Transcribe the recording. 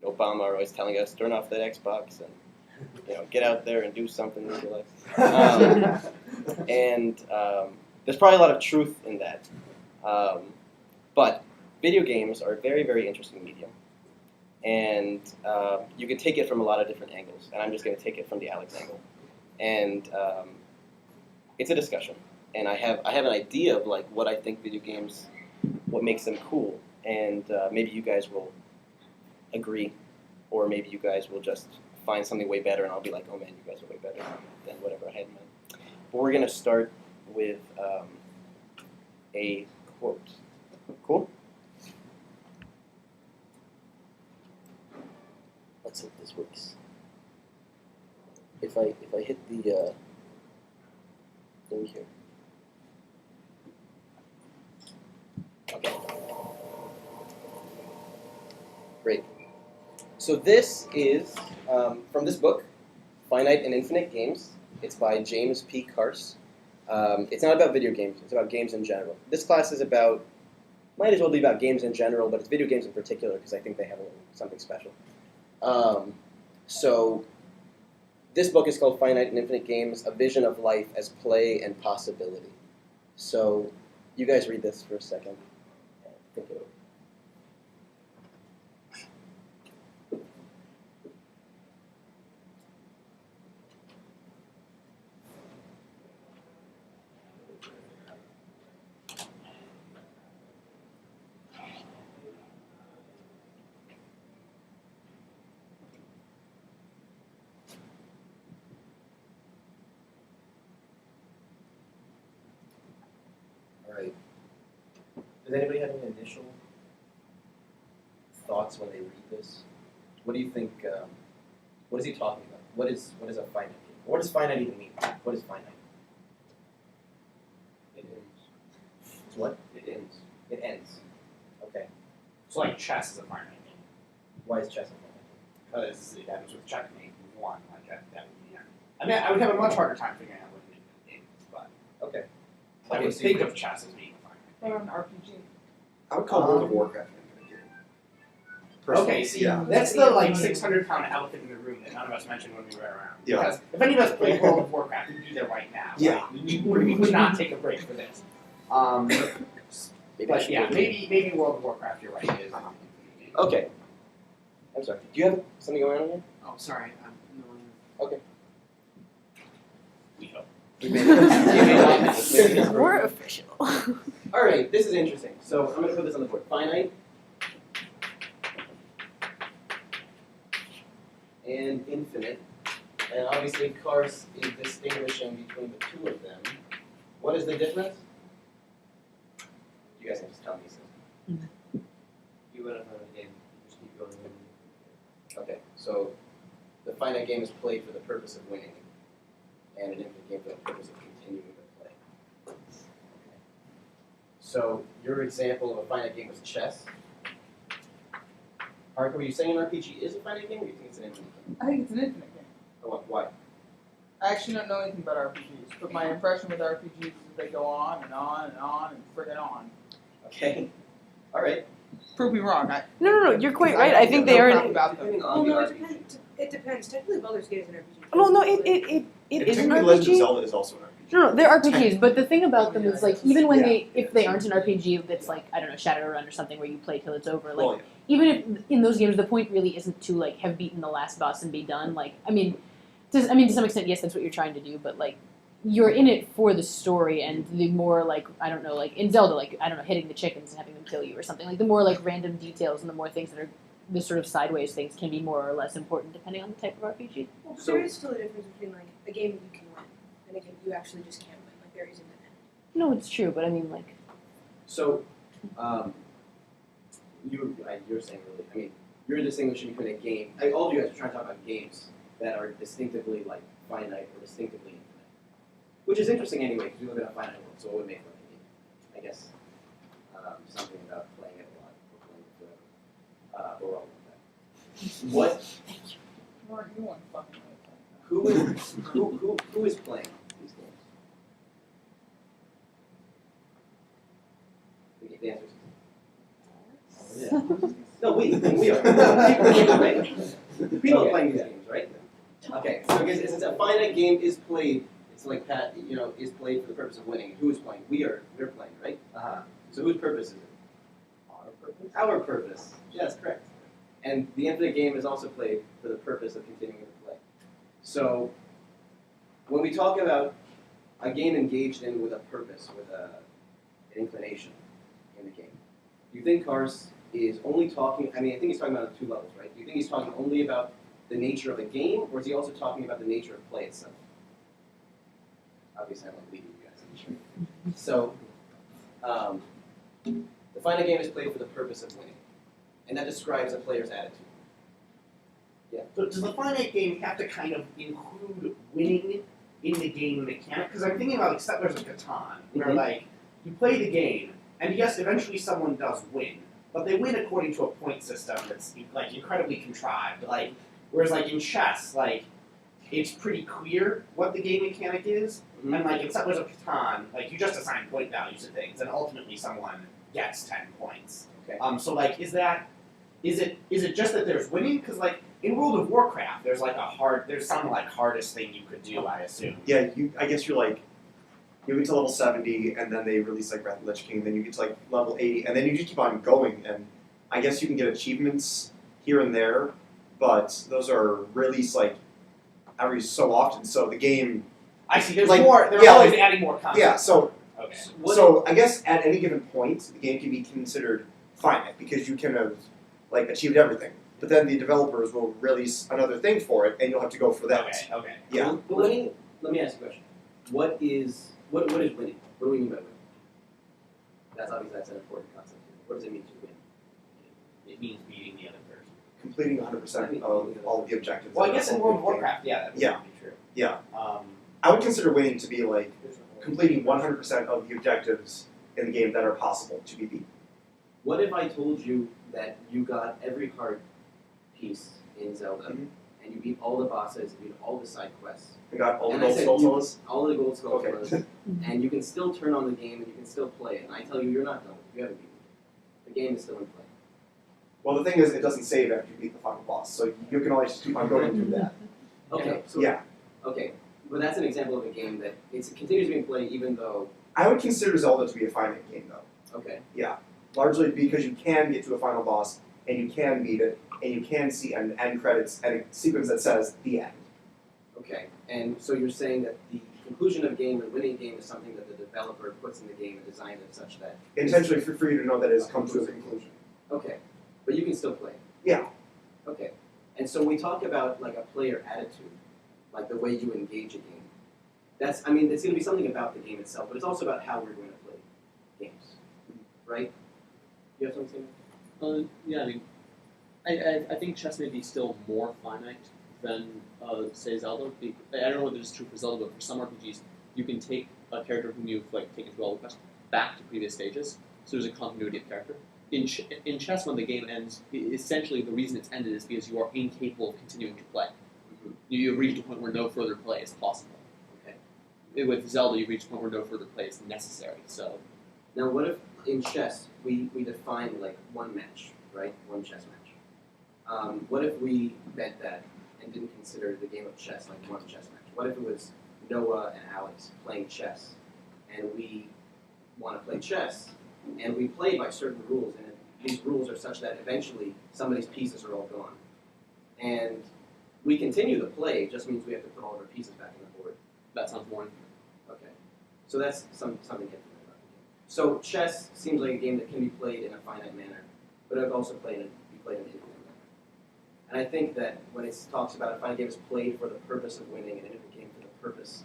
Obama are always telling us turn off that Xbox and get out there and do something with your life. And there's probably a lot of truth in that. But video games are a very, very interesting medium. And you can take it from a lot of different angles. And I'm just going to take it from the Alex angle. And it's a discussion. And I have an idea of like what I think video games, what makes them cool. And maybe you guys will agree. Or maybe you guys will just find something way better. And I'll be like, oh man, you guys are way better than whatever I had in mind. But we're going to start with a quote. Cool? Let's hope this works. If I hit the thing here. Okay. Great. So this is from this book, Finite and Infinite Games. It's by James P. Carse. It's not about video games. It's about games in general. This class is about, might as well be about games in general, but it's video games in particular because I think they have something special. So this book is called Finite and Infinite Games, A Vision of Life as Play and Possibility. So you guys read this for a second. Think it over. Right. Does anybody have any initial thoughts when they read this? What do you think? What is he talking about? What is a finite game? What does finite even mean? What is finite? It ends. It's what? It ends. It ends. Okay. So like chess is a finite game. Why is chess a finite game? Because it ends with checkmate, move one, like that would be the end. I mean, I would have a much harder time figuring out what an infinite game is, but Okay. I would think of chess as being a finite Or an RPG. I would call World of Warcraft an infinite game. game. Personally, Okay, see, yeah. that's the like 600-pound elephant in the room that none of us mentioned when we were around. Yeah. Because if any of us played World of Warcraft, we'd be there right now. Yeah. Like, we would not take a break for this. But yeah, maybe World of Warcraft, you're right, it is an infinite game. Okay. I'm sorry. Do you have something going on here? Oh, sorry. Okay. We hope. You made it. We're official. All right. This is interesting. So I'm going to put this on the board. Finite and infinite. And obviously, Carse is distinguishing between the two of them. What is the difference? You guys can just tell me. You would have done it again. Just keep going. Okay, so the finite game is played for the purpose of winning, and an infinite game for the purpose of continuing to play. Okay. So your example of a finite game was chess. Parker, were you saying an RPG is a finite game, or do you think it's an infinite game? I think it's an infinite game. Oh, why? I actually don't know anything about RPGs, but my impression with RPGs is that they go on and on and on and friggin' on. Okay. All right. Prove me wrong. No, you're quite right. I think they are. About them. Depending Well, on the no, RPG. it depends. Technically, Baldur's Gate is an RPG. Well, no, it is an Technically, Legend of RPG. Zelda is also an RPG. No, they're RPGs, but the thing about them is like even when Yeah. if they aren't an RPG that's like I don't know Shadowrun or something where you play till it's over, like Well, yeah. even if in those games the point really isn't to like have beaten the last boss and be done. Like to some extent yes that's what you're trying to do, but like you're in it for the story and the more like I don't know like in Zelda like I don't know hitting the chickens and having them kill you or something like the more like random details and the more things that are the sort of sideways things can be more or less important depending on the type of RPG. Well, So- there is still a difference between like a game you can win and a game you actually just can't win. Like there isn't an end. No, it's true, but I mean like So, you're saying really, I mean, you're distinguishing between a game. All of you guys are trying to talk about games that are distinctively like finite or distinctively infinite, which is interesting anyway because we live in a finite world, so it would make like a game. I guess something about playing it a lot or playing it forever. We're all with that. What? Mark, you want fucking right. Who is playing these games? The answer is No, we are. People, right? People are Okay. playing these games, right? Okay, so because since a finite game is played, it's like Pat, is played for the purpose of winning. Who is playing? We're playing, right? So whose purpose is it? Our purpose. Our purpose. Yes, correct. And the infinite game is also played for the purpose of continuing to play. So when we talk about a game engaged in with a purpose, with an inclination in the game, do you think Kars is only talking, I think he's talking about it on 2 levels, right? Do you think he's talking only about the nature of the game, or is he also talking about the nature of play itself? Obviously, I'm not leading you guys. So, the finite game is played for the purpose of winning, and that describes a player's attitude. So does the finite game have to kind of include winning in the game mechanic? Because I'm thinking about like Settlers of Catan, where Mhm. like you play the game, and yes, eventually someone does win, but they win according to a point system that's like incredibly contrived. Like whereas like in chess, like it's pretty clear what the game mechanic is, Mhm. and like in Settlers of Catan, like you just assign point values to things, and ultimately someone gets 10 points. Okay. So like is it just that there's winning? Because like in World of Warcraft, there's some like hardest thing you could do, I assume. Yeah, I guess you're like, you get to level 70, and then they release like Wrath of the Lich King, then you get to like level 80, and then you just keep on going, and I guess you can get achievements here and there, but those are released like every so often, so the game, I see. There's Like, more. They're yeah, always like- adding more content. yeah, so Okay. so I guess at any given point, the game can be considered finite, because you can have like achieved everything, but then the developers will release another thing for it, and you'll have to go for that. Okay. Okay. Yeah. But winning, let me ask you a question. What is winning? What do we mean by winning? That's an important concept. What does it mean to win? It means beating the other person. Completing 100% of all of the objectives. Well, I guess in World of Okay. Warcraft, yeah, that would Yeah. be true. Yeah. Um, I would consider winning to be like completing 100% of the objectives in the game that are possible to be beat. What if I told you that you got every heart piece in Zelda, Mhm. and you beat all the bosses, you beat all the side quests, I got all the And I gold said skulls. all the gold skulls, Okay. and you can still turn on the game and you can still play it, and I tell you you're not done, you haven't beaten it. The game is still in play. Well, the thing is, it doesn't save after you beat the final boss, so you can always just keep on going through that. Okay, so Yeah. okay, but that's an example of a game that it continues being played even though. I would consider Zelda to be a finite game, though. Okay, Largely because you can get to a final boss, and you can beat it, and you can see an end credits and a sequence that says the end. okay, and so you're saying that the conclusion of a game and winning a game is something that the developer puts in the game and designed it such that. Intentionally for you to know that it has come to a conclusion. Okay, but you can still play. Yeah. Okay, and so when we talk about like a player attitude, like the way you engage a game, it's going to be something about the game itself, but it's also about how we're going to play games, right? You have something to say? Yeah, I think chess may be still more finite than, say, Zelda. I don't know whether this is true for Zelda, but for some RPGs, you can take a character whom you've taken through all the quests back to previous stages, so there's a continuity of character. In chess, when the game ends, essentially the reason it's ended is because you are incapable of continuing to play. You've reached a point where no further play is possible. Okay. With Zelda, you reach a point where no further play is necessary. So, Now, what if in chess we define like one match, right? One chess match. What if we bet that and didn't consider the game of chess like one chess match? What if it was Noah and Alex playing chess, and we want to play chess, and we play by certain rules, and these rules are such that eventually somebody's pieces are all gone, and we continue the play. It just means we have to put all of our pieces back on the board. that sounds more. Okay, so that's something different about the game. So chess seems like a game that can be played in a finite manner, but it can also be played in an infinite manner. And I think that when it talks about a finite game is played for the purpose of winning and an infinite game for the purpose